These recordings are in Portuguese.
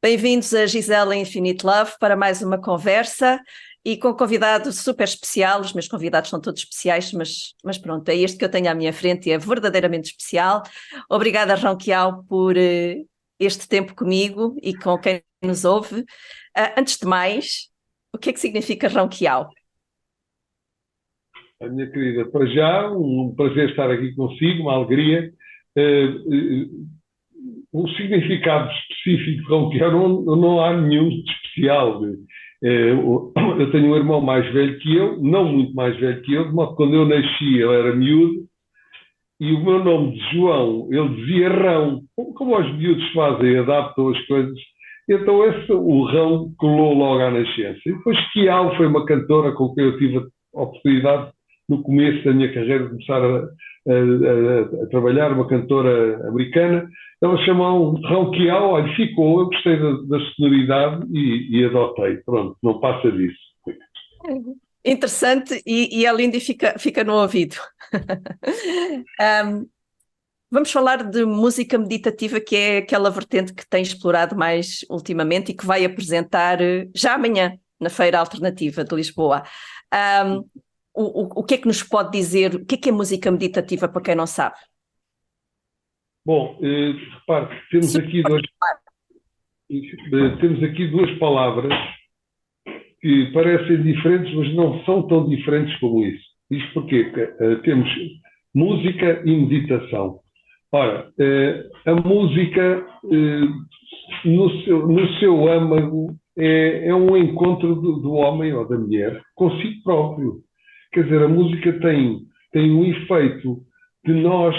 Bem-vindos a Gisela Infinite Love para mais uma conversa e com um convidado super especial. Os meus convidados são todos especiais, mas pronto, é este que eu tenho à minha frente e é verdadeiramente especial. Obrigada, Ronquial, por este tempo comigo e com quem nos ouve. Antes de mais, o que é que significa Ronquial? A minha querida, para já, um prazer estar aqui consigo, uma alegria. Um significado específico com que não há nenhum de especial. Eu tenho um irmão mais velho que eu, não muito mais velho que eu, de modo que quando eu nasci ele era miúdo, e o meu nome de João, ele dizia Rão. Como os miúdos fazem, adaptam as coisas. Então o Rão colou logo à nascença. E depois Kial foi uma cantora com quem eu tive a oportunidade, no começo da minha carreira, de começar a trabalhar, uma cantora americana. Ela chamou Rão Kial, olha, ficou, eu gostei da sonoridade e adotei. Pronto, não passa disso. Interessante e é lindo e fica no ouvido. Vamos falar de música meditativa, que é aquela vertente que tem explorado mais ultimamente e que vai apresentar já amanhã na Feira Alternativa de Lisboa. O que é que nos pode dizer? O que é música meditativa para quem não sabe? Bom, repare que temos aqui duas palavras que parecem diferentes, mas não são tão diferentes como isso. Isto porque temos música e meditação. Ora, a música, no seu âmago, é um encontro do homem ou da mulher consigo próprio. Quer dizer, a música tem um efeito de nós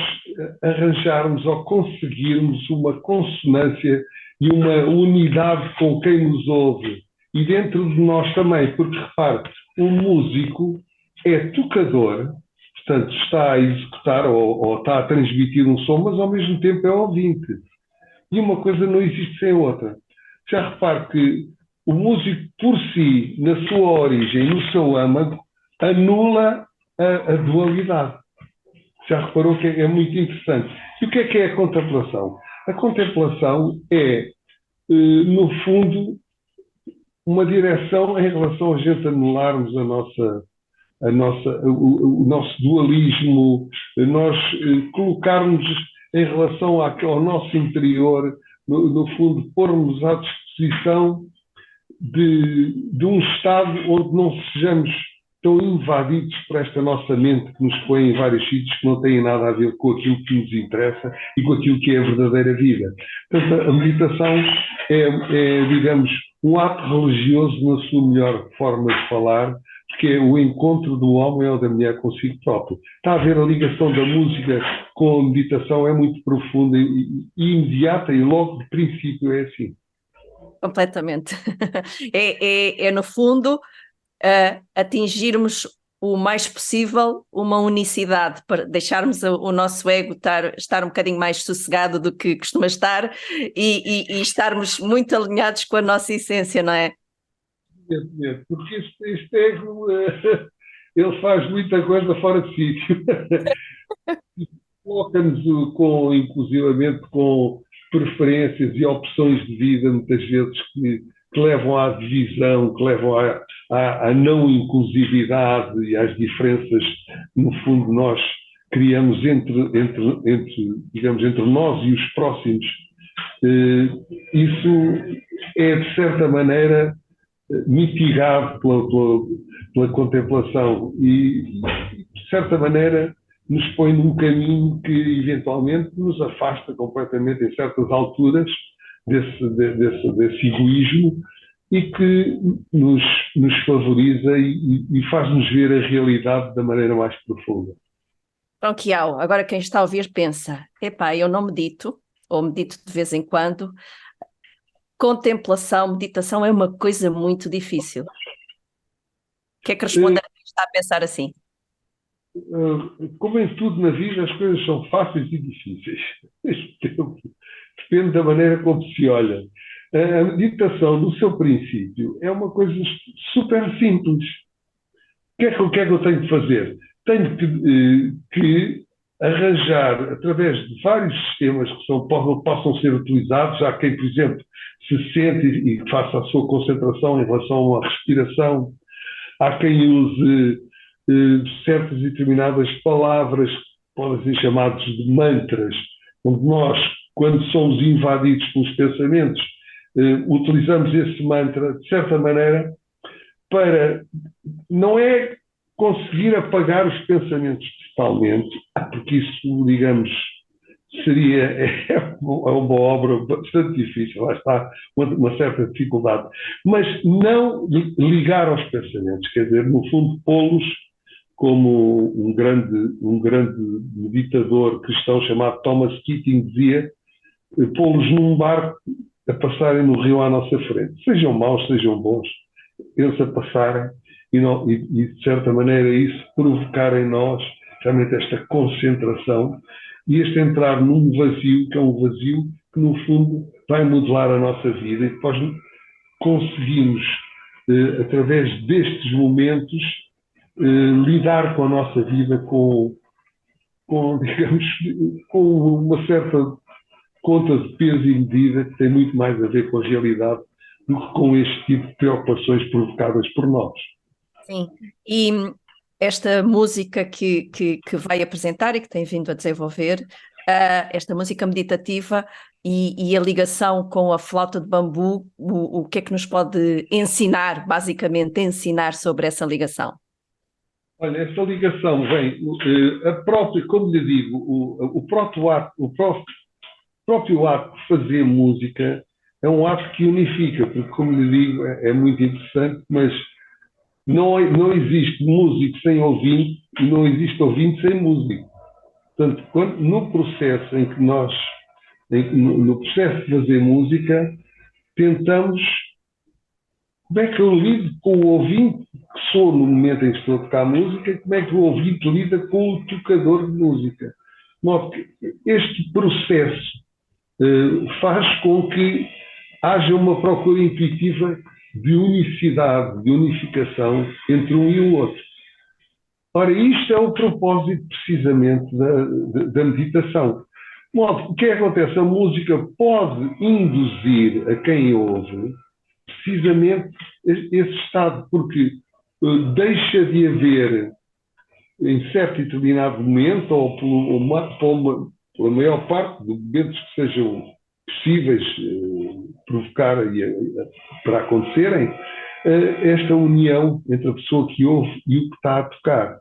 arranjarmos ou conseguirmos uma consonância e uma unidade com quem nos ouve. E dentro de nós também, porque repare, o músico é tocador, portanto está a executar ou está a transmitir um som, mas ao mesmo tempo é ouvinte. E uma coisa não existe sem outra. Já repare que o músico por si, na sua origem, no seu âmago, anula a dualidade. Já reparou que é muito interessante. E o que é a contemplação? A contemplação é, no fundo, uma direção em relação a gente anularmos o nosso dualismo, nós colocarmos em relação ao nosso interior, no fundo, pormos à disposição de um estado onde não sejamos tão invadidos por esta nossa mente que nos põe em vários sítios que não têm nada a ver com aquilo que nos interessa e com aquilo que é a verdadeira vida. Portanto, a meditação digamos, um ato religioso na sua melhor forma de falar, que é o encontro do homem ou da mulher consigo próprio. Está a ver a ligação da música com a meditação, é muito profunda e imediata e logo de princípio é assim. Completamente. No fundo, atingirmos o mais possível uma unicidade, para deixarmos o nosso ego estar um bocadinho mais sossegado do que costuma estar e estarmos muito alinhados com a nossa essência, não é? Porque este ego, ele faz muita coisa fora de sítio. Coloca-nos inclusivamente com preferências e opções de vida, muitas vezes, que levam à divisão, que levam à não inclusividade e às diferenças, no fundo, nós criamos digamos, entre nós e os próximos. Isso é, de certa maneira, mitigado pela contemplação e, de certa maneira, nos põe num caminho que, eventualmente, nos afasta completamente, em certas alturas, desse egoísmo e que nos favoriza e faz-nos ver a realidade da maneira mais profunda. Então, Kiao, agora quem está a ouvir pensa, epá, eu não medito, ou medito de vez em quando. Contemplação, meditação é uma coisa muito difícil. O que é que responde a quem está a pensar assim? Como em tudo na vida, as coisas são fáceis e difíceis. Depende da maneira como se olha. A meditação, no seu princípio, é uma coisa super simples. O que é que eu tenho de fazer? Tenho que arranjar, através de vários sistemas que possam ser utilizados, há quem, por exemplo, se sente e faça a sua concentração em relação à respiração, há quem use certas e determinadas palavras que podem ser chamadas de mantras, onde nós, quando somos invadidos pelos pensamentos, utilizamos esse mantra, de certa maneira, para, não é conseguir apagar os pensamentos totalmente, porque isso, digamos, seria uma obra bastante difícil, lá está uma certa dificuldade, mas não ligar aos pensamentos, quer dizer, no fundo, pô-los como um grande meditador cristão chamado Thomas Keating dizia, pô-los num barco a passarem no rio à nossa frente. Sejam maus, sejam bons, eles a passarem e de certa maneira, isso provocar em nós realmente esta concentração e este entrar num vazio, que é um vazio que, no fundo, vai modelar a nossa vida e depois conseguimos, através destes momentos, lidar com a nossa vida digamos, com uma certa conta de peso e medida que tem muito mais a ver com a realidade do que com este tipo de preocupações provocadas por nós. Sim, e esta música que vai apresentar e que tem vindo a desenvolver, esta música meditativa e a ligação com a flauta de bambu, o que é que nos pode ensinar, basicamente, ensinar sobre essa ligação? Olha, essa ligação vem, a própria, como lhe digo, o próprio ato de fazer música é um ato que unifica, porque, como lhe digo, é muito interessante, mas não existe músico sem ouvinte e não existe ouvinte sem músico. Portanto, no processo em que nós, no processo de fazer música, tentamos como é que eu lido com o ouvinte que sou no momento em que estou a tocar música e como é que o ouvinte lida com o tocador de música. Este processo faz com que haja uma procura intuitiva de unicidade, de unificação entre um e o outro. Ora, isto é o propósito precisamente da meditação. O que acontece? A música pode induzir a quem ouve precisamente esse estado, porque deixa de haver, em certo e determinado momento, ou pela maior parte de momentos que sejam possíveis provocar para acontecerem, esta união entre a pessoa que ouve e o que está a tocar.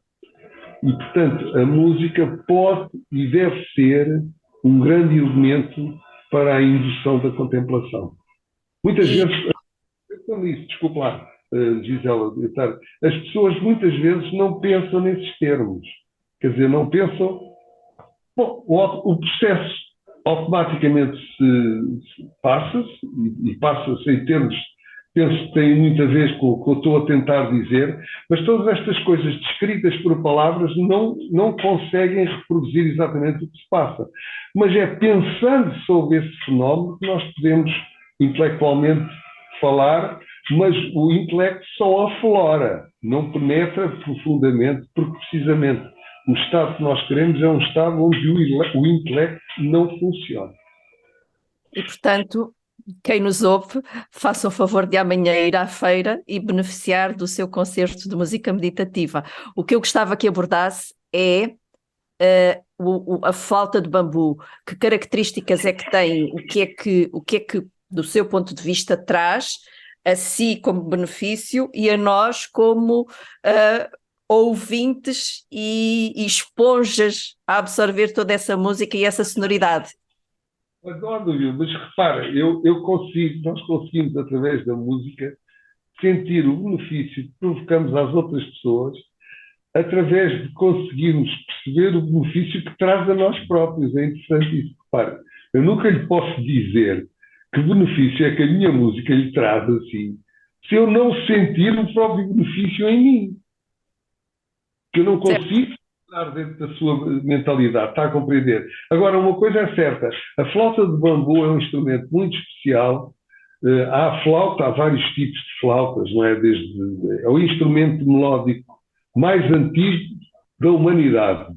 E, portanto, a música pode e deve ser um grande elemento para a indução da contemplação. Muitas vezes, desculpa lá, Gisela, as pessoas muitas vezes não pensam nesses termos. Quer dizer, não pensam. Bom, o processo automaticamente passa-se, e passa-se em termos, penso que tem muito a ver com o que eu estou a tentar dizer, mas todas estas coisas descritas por palavras não conseguem reproduzir exatamente o que se passa. Mas é pensando sobre esse fenómeno que nós podemos intelectualmente falar, mas o intelecto só aflora, não penetra profundamente, porque precisamente o estado que nós queremos é um estado onde o intelecto não funciona. E, portanto, quem nos ouve, faça o favor de amanhã ir à feira e beneficiar do seu concerto de música meditativa. O que eu gostava que abordasse é a flauta de bambu. Que características é que tem? O que é que, do seu ponto de vista, traz a si como benefício e a nós como ouvintes e esponjas a absorver toda essa música e essa sonoridade? Mas não há dúvida, mas repara, nós conseguimos, através da música, sentir o benefício que provocamos às outras pessoas, através de conseguirmos perceber o benefício que traz a nós próprios. É interessante isso. Repara, eu nunca lhe posso dizer que benefício é que a minha música lhe traz assim, se eu não sentir o próprio benefício em mim. Que eu não consigo estar dentro da sua mentalidade, está a compreender? Agora, uma coisa é certa, a flauta de bambu é um instrumento muito especial. Há vários tipos de flautas, não é? É o instrumento melódico mais antigo da humanidade.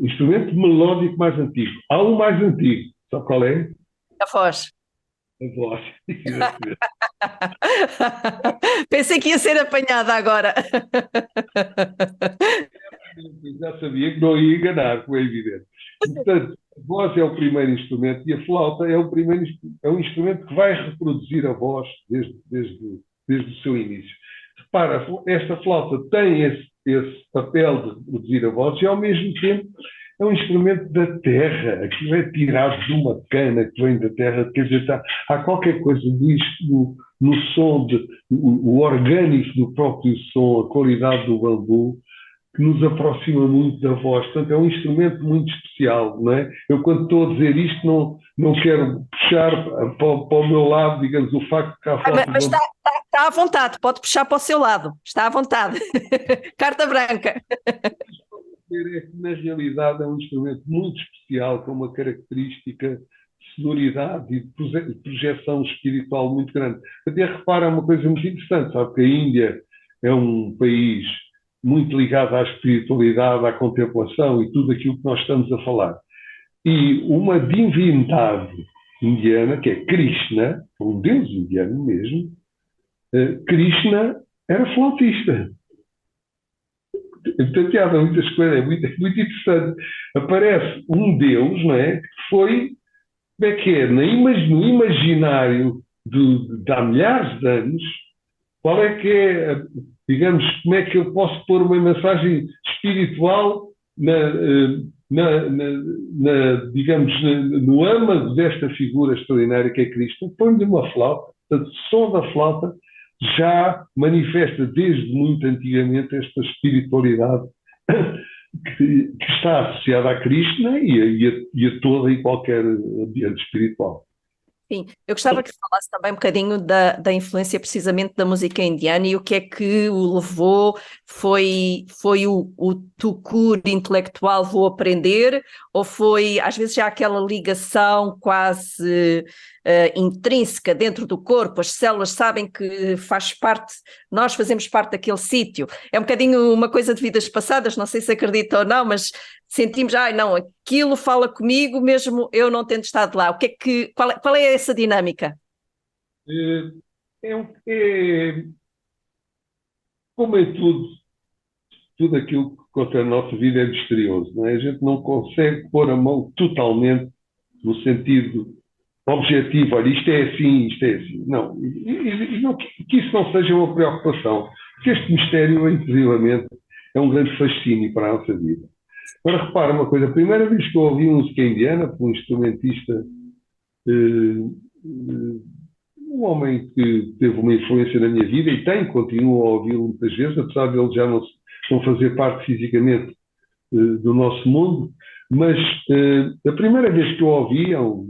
instrumento melódico mais antigo. Há um mais antigo. Sabe qual é? A voz. A voz. Exatamente. Pensei que ia ser apanhada agora. Eu já sabia que não ia enganar, como é evidente. Portanto, a voz é o primeiro instrumento e a flauta é um instrumento que vai reproduzir a voz desde o seu início. Repara, esta flauta tem esse papel de reproduzir a voz e, ao mesmo tempo, é um instrumento da terra. Aquilo é tirado de uma cana que vem da terra. Quer dizer, há qualquer coisa disto no som, o orgânico do próprio som, a qualidade do bambu, que nos aproxima muito da voz. Portanto, é um instrumento muito especial, não é? Eu, quando estou a dizer isto, não quero puxar para o meu lado, digamos, o facto de que há flauta Mas está à vontade, pode puxar para o seu lado, está à vontade. Carta branca. é que, na realidade, é um instrumento muito especial, com uma característica de sonoridade e de projeção espiritual muito grande. Até repara uma coisa muito interessante, sabe que a Índia é um país muito ligado à espiritualidade, à contemplação e tudo aquilo que nós estamos a falar. E uma divindade indiana, que é Krishna, um deus indiano mesmo, Krishna era flautista. Portanto, há muitas coisas, é muito interessante. Aparece um deus, não é? Que foi, como é que é? No imaginário de há milhares de anos, qual é que é, digamos, como é que eu posso pôr uma mensagem espiritual digamos, no âmago desta figura extraordinária que é Cristo? Põe-lhe uma flauta, portanto, o som da flauta já manifesta desde muito antigamente esta espiritualidade que está associada a Krishna e a toda e qualquer ambiente espiritual. Sim, eu gostava que falasse também um bocadinho da influência precisamente da música indiana e o que é que o levou, foi o tucur intelectual, vou aprender, ou foi às vezes já aquela ligação quase intrínseca dentro do corpo, as células sabem que faz parte, nós fazemos parte daquele sítio, é um bocadinho uma coisa de vidas passadas, não sei se acredita ou não, mas sentimos, não, aquilo fala comigo mesmo eu não tendo estado lá. Qual é essa dinâmica? Como em tudo aquilo que contra a nossa vida é misterioso, não é? A gente não consegue pôr a mão totalmente no sentido objetivo, olha, isto é assim, isto é assim. Não, que isso não seja uma preocupação, porque este mistério, inclusivamente, é um grande fascínio para a nossa vida. Agora, repara uma coisa, a primeira vez que eu ouvi música indiana, por um instrumentista, um homem que teve uma influência na minha vida e continuo a ouvi-lo muitas vezes, apesar de ele já não fazer parte fisicamente do nosso mundo, mas a primeira vez que eu ouvi um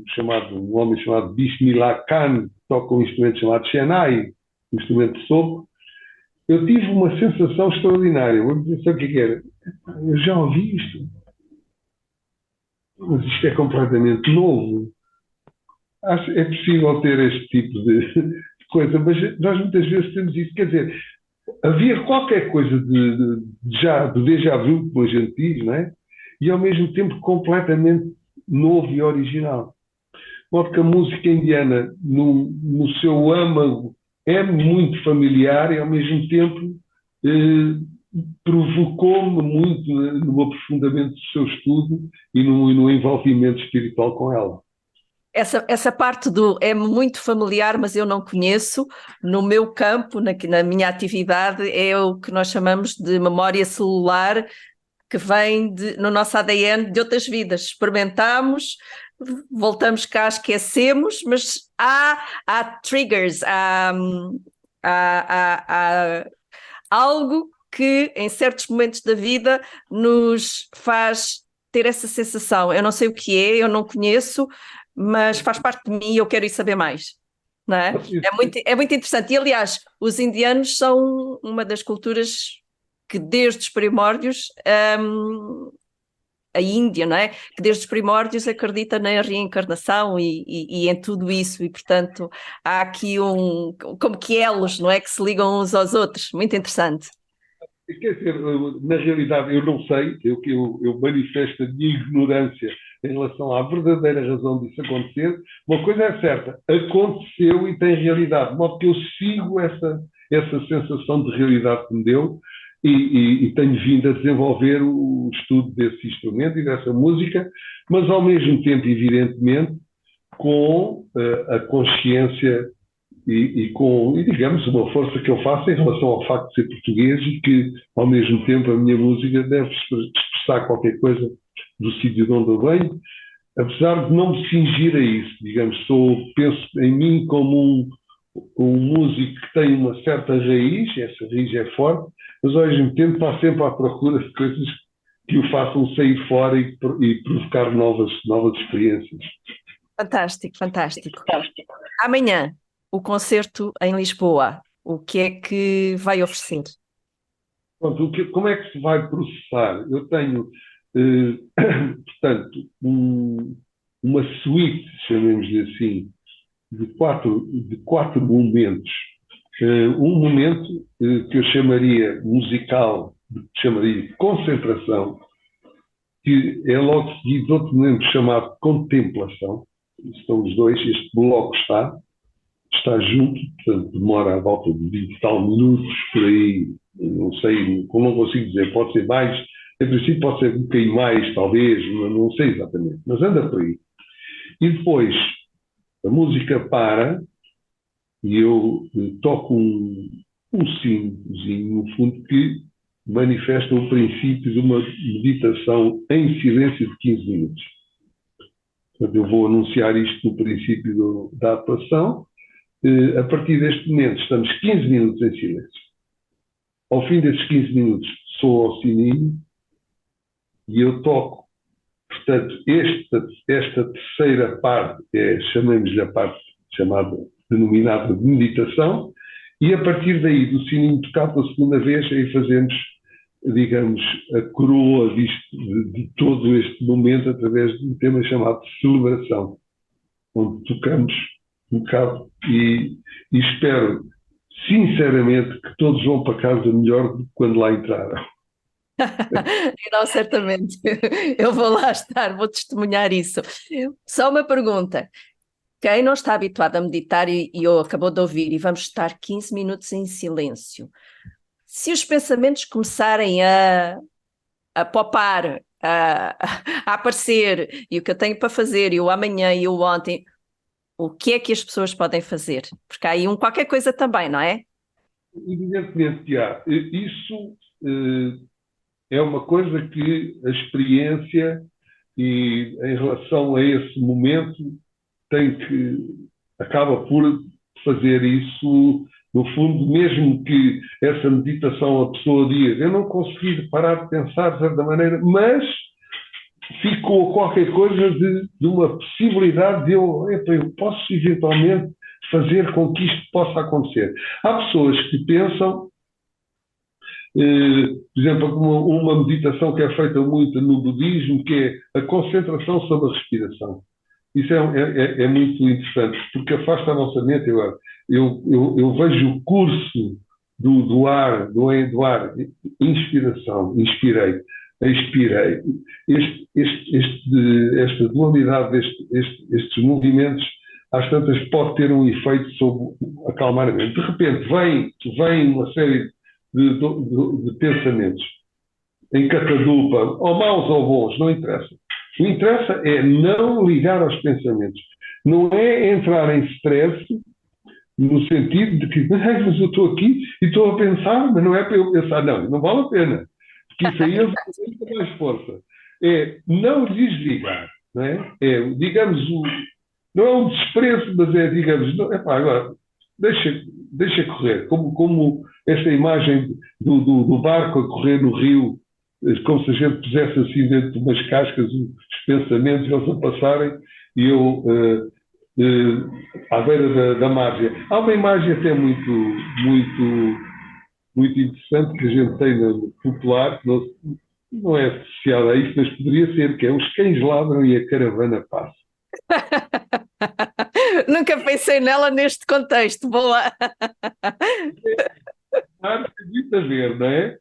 homem chamado Bismillah Khan, que toca um instrumento chamado Shehnai, um instrumento de sopro, eu tive uma sensação extraordinária. Vou dizer, sabe o que era? Eu já ouvi isto, mas isto é completamente novo. É possível ter este tipo de coisa, mas nós muitas vezes temos isso. Quer dizer, havia qualquer coisa de déjà vu, como a gente diz, não é? E ao mesmo tempo completamente novo e original. Porque a música indiana, no seu âmago, é muito familiar e ao mesmo tempo provocou-me muito no aprofundamento do seu estudo e no envolvimento espiritual com ela. Essa parte do é muito familiar, mas eu não conheço, no meu campo, na minha atividade, é o que nós chamamos de memória celular, que vem no nosso ADN de outras vidas. Experimentamos, voltamos cá, esquecemos, mas há triggers, há algo que em certos momentos da vida nos faz ter essa sensação. Eu não sei o que é, eu não conheço, mas faz parte de mim e eu quero ir saber mais. Não é? É muito interessante. E, aliás, os indianos são uma das culturas que desde os primórdios, a Índia, não é? Que desde os primórdios acredita na reencarnação e em tudo isso. E, portanto, há aqui como que elos, não é? Que se ligam uns aos outros. Muito interessante. Quer dizer, na realidade, eu não sei, eu manifesto a minha ignorância em relação à verdadeira razão disso acontecer. Uma coisa é certa, aconteceu e tem realidade, de modo que eu sigo essa sensação de realidade que me deu e tenho vindo a desenvolver o estudo desse instrumento e dessa música, mas ao mesmo tempo, evidentemente, com a consciência e digamos, uma força que eu faço em relação ao facto de ser português e que, ao mesmo tempo, a minha música deve expressar qualquer coisa do sítio de onde eu venho, apesar de não me fingir a isso. Digamos, penso em mim como um músico que tem uma certa raiz, essa raiz é forte, mas ao mesmo tempo está sempre à procura de coisas que o façam sair fora e provocar novas experiências. Fantástico, fantástico. Amanhã, o concerto em Lisboa, o que é que vai oferecer? Pronto, como é que se vai processar? Eu tenho, portanto, uma suíte, chamemos-lhe assim, de quatro momentos. Um momento que eu chamaria musical, que chamaria de concentração, que é logo seguido de outro momento chamado contemplação. Estão os dois, este bloco está junto, portanto demora à volta de 20 e tal minutos, por aí, não sei, como não consigo dizer, pode ser mais, em princípio pode ser um bocadinho mais, talvez, não sei exatamente, mas anda por aí. E depois a música para e eu toco um sinozinho, no fundo, que manifesta o princípio de uma meditação em silêncio de 15 minutos. Portanto, eu vou anunciar isto no princípio da atuação. A partir deste momento, estamos 15 minutos em silêncio. Ao fim desses 15 minutos, soa ao sininho e eu toco. Portanto, esta terceira parte, chamemos-lhe a parte denominada de meditação, e a partir daí, do sininho tocado pela segunda vez, aí fazemos, digamos, a coroa de todo este momento através de um tema chamado de celebração, onde tocamos um bocado e espero sinceramente que todos vão para casa melhor do que quando lá entraram. Não, certamente. Eu vou lá estar, vou testemunhar isso. Só uma pergunta. Quem não está habituado a meditar e eu acabou de ouvir e vamos estar 15 minutos em silêncio, se os pensamentos começarem a popar, a aparecer, e o que eu tenho para fazer, e o amanhã, e o ontem, o que é que as pessoas podem fazer? Porque há aí qualquer coisa também, não é? Evidentemente que há. Isso é uma coisa que a experiência e em relação a esse momento acaba por fazer isso, no fundo, mesmo que essa meditação a pessoa diga, eu não consegui parar de pensar de certa maneira, mas ficou qualquer coisa de uma possibilidade de eu posso eventualmente fazer com que isto possa acontecer. Há pessoas que pensam, por exemplo, uma meditação que é feita muito no budismo, que é a concentração sobre a respiração. Isso é muito interessante, porque afasta a nossa mente. Eu vejo o curso do ar, inspiração, inspirei, expirei. Esta dualidade destes movimentos, às tantas, pode ter um efeito sobre acalmar a mente. De repente, vem uma série de pensamentos em catadupa, ou maus ou bons, não interessa. O que interessa é não ligar aos pensamentos. Não é entrar em stress no sentido de que mas eu estou aqui e estou a pensar, mas não é para eu pensar. Não vale a pena. Porque isso aí é mais força. É não desligar. Não é? Digamos, não é um desprezo, mas é, digamos, agora, deixa correr. Como esta imagem do barco a correr no rio, como se a gente pusesse assim dentro de umas cascas os pensamentos, eles a passarem, e eu à beira da margem. Há uma imagem até muito interessante que a gente tem no popular, que não é associada a isso, mas poderia ser, que é os cães ladram e a caravana passa. Nunca pensei nela neste contexto. Boa! Há muito a ver, não é?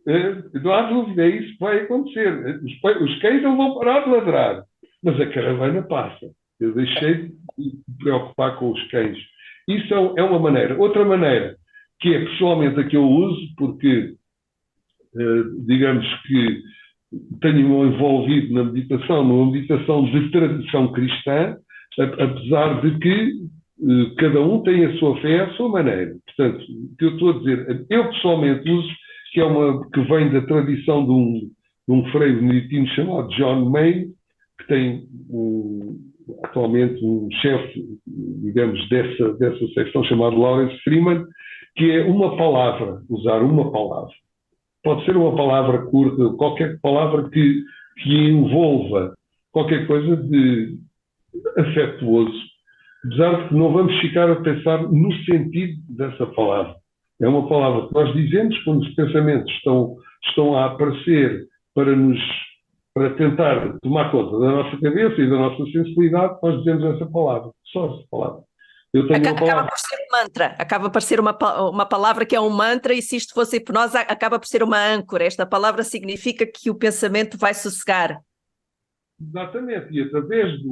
Não há dúvida, é isso que vai acontecer. Os cães não vão parar de ladrar, mas a caravana passa. Eu deixei de me preocupar com os cães. Isso é uma maneira. Outra maneira, que é pessoalmente a que eu uso, porque, digamos que tenho-me envolvido na meditação, numa meditação de tradição cristã, apesar de que cada um tem a sua fé à sua maneira. Portanto, o que eu estou a dizer, eu pessoalmente uso, que vem da tradição de um frei beneditino chamado John May, que tem atualmente um chefe, digamos, dessa secção chamado Lawrence Freeman, que é uma palavra, usar uma palavra. Pode ser uma palavra curta, qualquer palavra que envolva qualquer coisa de afetuoso, apesar de que não vamos ficar a pensar no sentido dessa palavra. É uma palavra que nós dizemos quando os pensamentos estão a aparecer para tentar tomar conta da nossa cabeça e da nossa sensibilidade, nós dizemos essa palavra, só essa palavra. Eu tenho uma Acaba palavra. por ser um mantra, acaba por ser uma palavra que é um mantra, e se isto fosse hipnose, acaba por ser uma âncora. Esta palavra significa que o pensamento vai sossegar. Exatamente, e através de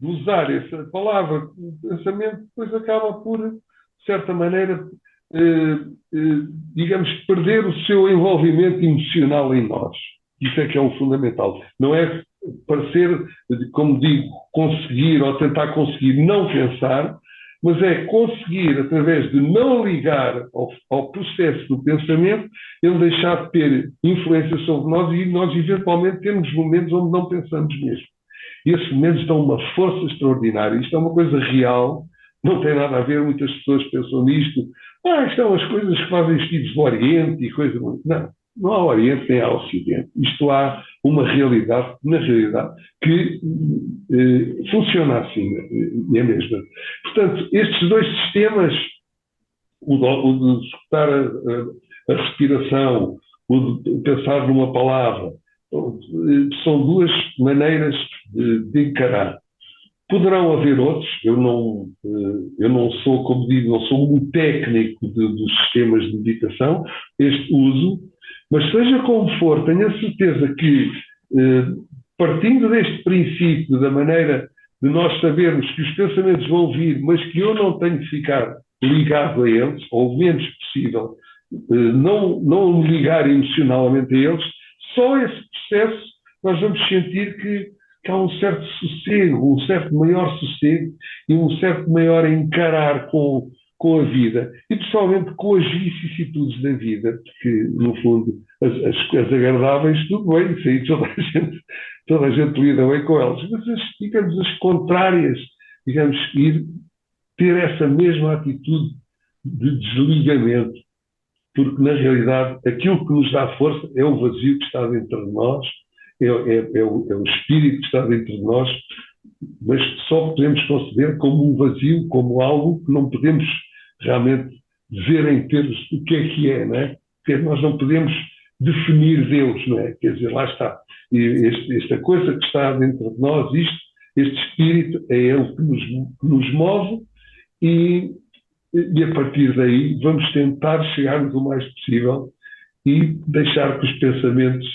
usar essa palavra, o pensamento depois acaba por, de certa maneira, digamos, perder o seu envolvimento emocional em nós. Isso é que é o fundamental. Não é parecer, como digo, conseguir ou tentar conseguir não pensar, mas é conseguir, através de não ligar ao processo do pensamento, ele deixar de ter influência sobre nós e nós, eventualmente, temos momentos onde não pensamos mesmo. E esses momentos dão uma força extraordinária. Isto é uma coisa real, não tem nada a ver, muitas pessoas pensam nisto. Isto são as coisas que fazem vestidos do Oriente e coisa. Não há Oriente nem há Ocidente. Isto há uma realidade, na realidade, que funciona assim, é mesmo. Portanto, estes dois sistemas, o de escutar a respiração, o de pensar numa palavra, são duas maneiras de encarar. Poderão haver outros, eu não sou, como digo, não sou um técnico dos sistemas de meditação, este uso, mas seja como for, tenho a certeza que, partindo deste princípio, da maneira de nós sabermos que os pensamentos vão vir, mas que eu não tenho de ficar ligado a eles, ou o menos possível, não me ligar emocionalmente a eles, só esse processo nós vamos sentir que há um certo sossego, um certo maior sossego e um certo maior encarar com a vida e principalmente com as vicissitudes da vida, porque no fundo as agradáveis, tudo bem, isso aí toda a gente lida bem com elas, mas digamos, as contrárias, digamos, ter essa mesma atitude de desligamento, porque na realidade aquilo que nos dá força é o vazio que está dentro de nós, é o espírito que está dentro de nós, mas só podemos conceber como um vazio, como algo que não podemos realmente ver em termos do que é, não é? Porque nós não podemos definir Deus, não é? Quer dizer, lá está. E esta coisa que está dentro de nós, este espírito, é ele que nos move e a partir daí vamos tentar chegarmos o mais possível e deixar que os pensamentos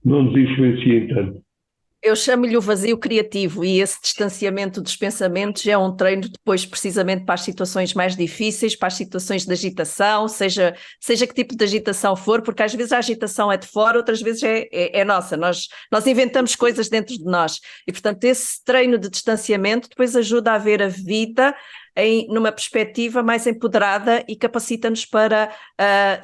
não nos influenciem tanto. Eu chamo-lhe o vazio criativo, e esse distanciamento dos pensamentos é um treino depois precisamente para as situações mais difíceis, para as situações de agitação, seja que tipo de agitação for, porque às vezes a agitação é de fora, outras vezes é nossa, nós inventamos coisas dentro de nós, e portanto esse treino de distanciamento depois ajuda a ver a vida numa perspectiva mais empoderada e capacita-nos para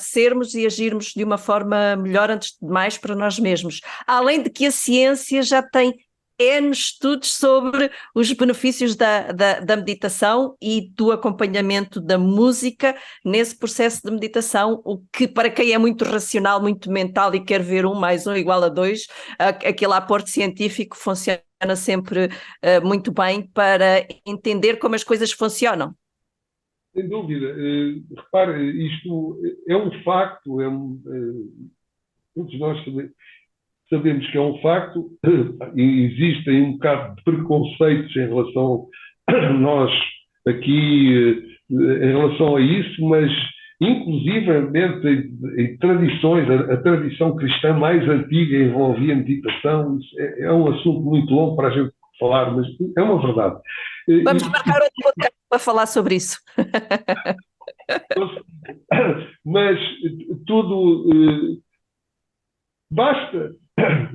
sermos e agirmos de uma forma melhor, antes de mais, para nós mesmos. Além de que a ciência já tem N estudos sobre os benefícios da meditação e do acompanhamento da música nesse processo de meditação, o que para quem é muito racional, muito mental e quer ver 1 mais 1 igual a 2, aquele aporte científico funciona sempre muito bem para entender como as coisas funcionam. Sem dúvida. Repare, isto é um facto, todos nós sabemos que é um facto, e existem um bocado de preconceitos em relação a nós aqui, em relação a isso, mas inclusivamente em tradições, a tradição cristã mais antiga envolvia meditação. Isso é um assunto muito longo para a gente falar, mas é uma verdade. Vamos marcar outro podcast para falar sobre isso. Mas tudo basta,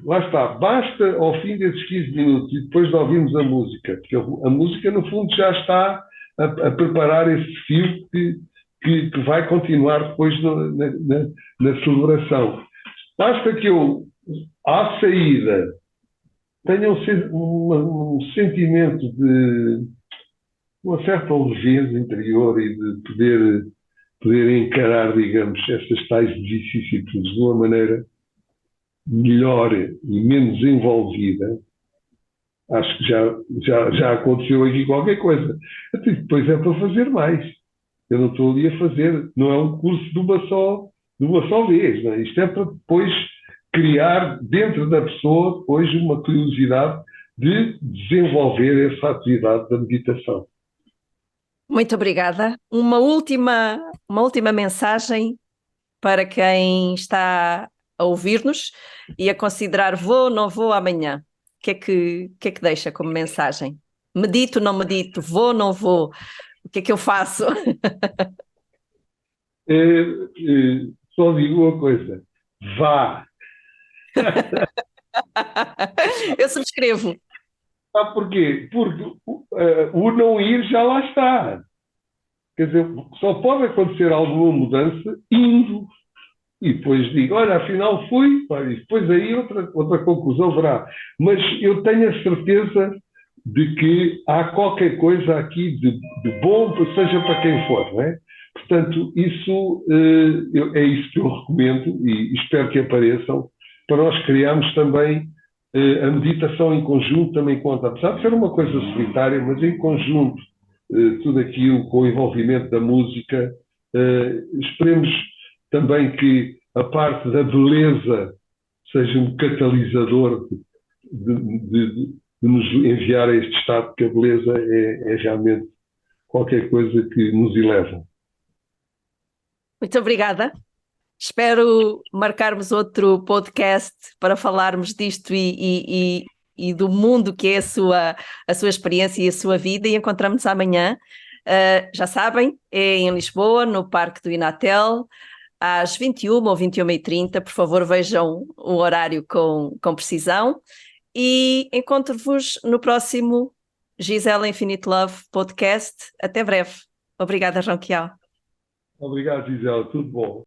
lá está, basta ao fim desses 15 minutos e depois de ouvirmos a música, porque a música no fundo já está a preparar esse fio que vai continuar depois na celebração. Basta que eu, à saída, tenha um sentimento de uma certa leveza interior e de poder encarar, digamos, estas tais vicissitudes de uma maneira melhor e menos envolvida. Acho que já aconteceu aqui qualquer coisa. Até depois é para fazer mais. Eu não estou ali a fazer, não é um curso de uma só vez. Não é? Isto é para depois criar dentro da pessoa depois uma curiosidade de desenvolver essa atividade da meditação. Muito obrigada. Uma última mensagem para quem está a ouvir-nos e a considerar vou ou não vou amanhã. O que é que deixa como mensagem? Medito, não medito, vou ou não vou? O que é que eu faço? Só digo uma coisa, vá. Eu subscrevo. Sabe porquê? Porque o não ir já lá está. Quer dizer, só pode acontecer alguma mudança indo. E depois digo, olha, afinal fui, e depois aí outra conclusão verá. Mas eu tenho a certeza de que há qualquer coisa aqui de bom, seja para quem for, não é? Portanto, isso é isso que eu recomendo e espero que apareçam para nós criarmos também a meditação em conjunto também conta, apesar de ser uma coisa solitária, mas em conjunto, tudo aquilo com o envolvimento da música, esperemos também que a parte da beleza seja um catalisador de nos enviar a este estado, que a beleza é realmente qualquer coisa que nos eleva. Muito obrigada. Espero marcarmos outro podcast para falarmos disto e do mundo que é a sua experiência e a sua vida, e encontramos-nos amanhã. Já sabem, é em Lisboa, no Parque do Inatel, às 21 ou 21h30. Por favor, vejam o horário com precisão e encontro-vos no próximo Gisela Infinite Love podcast. Até breve. Obrigada, João Quial. Obrigado, Gisela. Tudo bom.